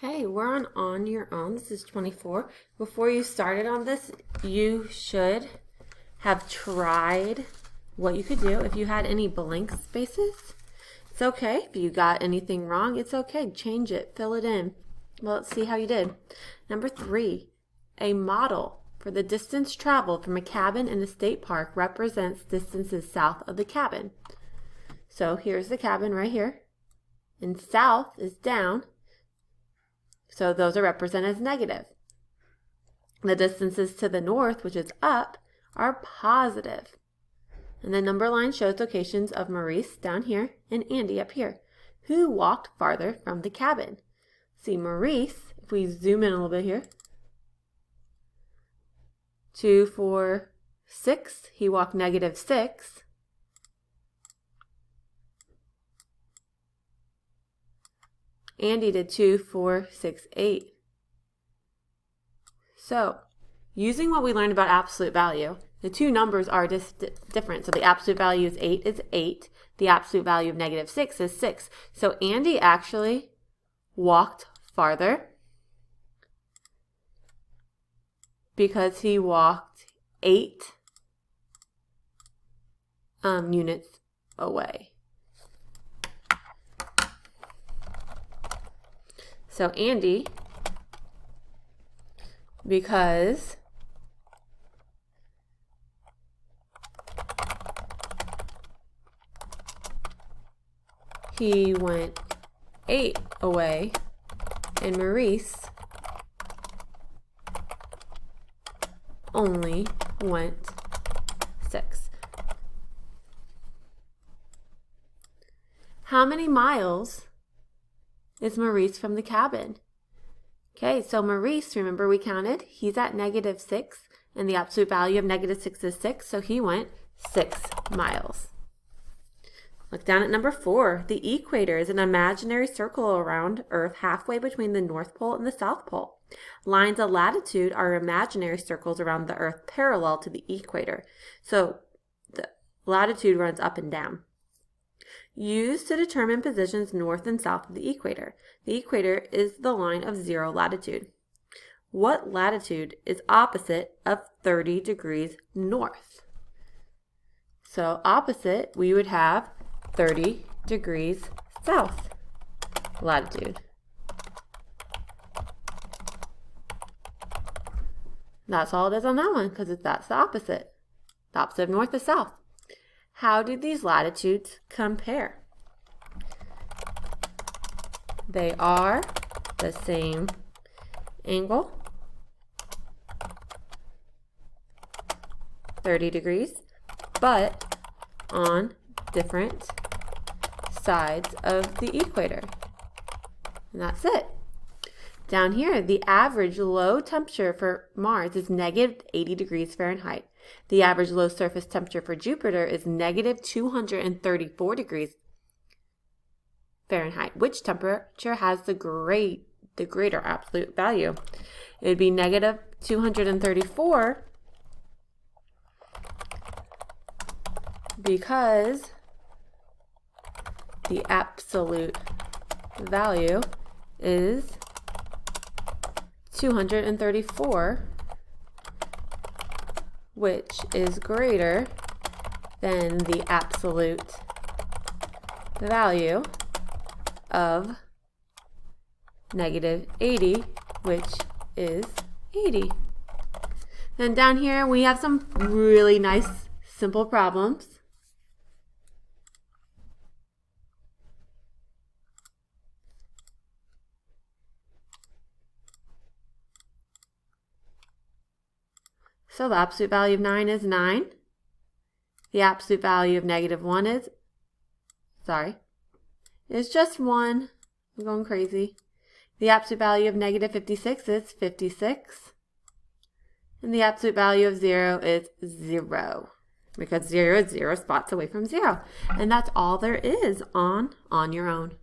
Okay, we're on your own. This is 24. Before you started on this, you should have tried what you could do. If you had any blank spaces, it's okay. If you got anything wrong, it's okay. Change it, fill it in. Well, let's see how you did. Number 3, a model for the distance traveled from a cabin in a state park represents distances south of the cabin. So here's the cabin right here, and south is down. So those are represented as negative. The distances to the north, which is up, are positive. And the number line shows locations of Maurice down here and Andy up here, who walked farther from the cabin. See, Maurice, if we zoom in a little bit here, 2, 4, 6, he walked -6. Andy did 2, 4, 6, 8. So, using what we learned about absolute value, the two numbers are different. So the absolute value is 8. The absolute value of -6 is 6. So Andy actually walked farther because he walked 8 units away. So Andy, because he went 8 away, and Maurice only went 6. How many miles is Maurice from the cabin? Okay, so Maurice, remember we counted, he's at -6, and the absolute value of -6 is 6, so he went 6 miles. Look down at number 4. The equator is an imaginary circle around Earth halfway between the North Pole and the South Pole. Lines of latitude are imaginary circles around the Earth parallel to the equator. So the latitude runs up and down. Used to determine positions north and south of the equator. The equator is the line of 0 latitude. What latitude is opposite of 30 degrees north? So opposite, we would have 30 degrees south latitude. That's all it is on that one, because that's the opposite. The opposite of north is south. How do these latitudes compare? They are the same angle, 30 degrees, but on different sides of the equator. And that's it. Down here, the average low temperature for Mars is -80 degrees Fahrenheit. The average low surface temperature for Jupiter is -234 degrees Fahrenheit. Which temperature has the greater absolute value? It would be -234 because the absolute value is 234, which is greater than the absolute value of -80, which is 80. Then down here we have some really nice simple problems. So the absolute value of 9 is 9. The absolute value of -1 is just 1. I'm going crazy. The absolute value of -56 is 56. And the absolute value of 0 is 0. Because 0 is 0 spots away from 0. And that's all there is on your own.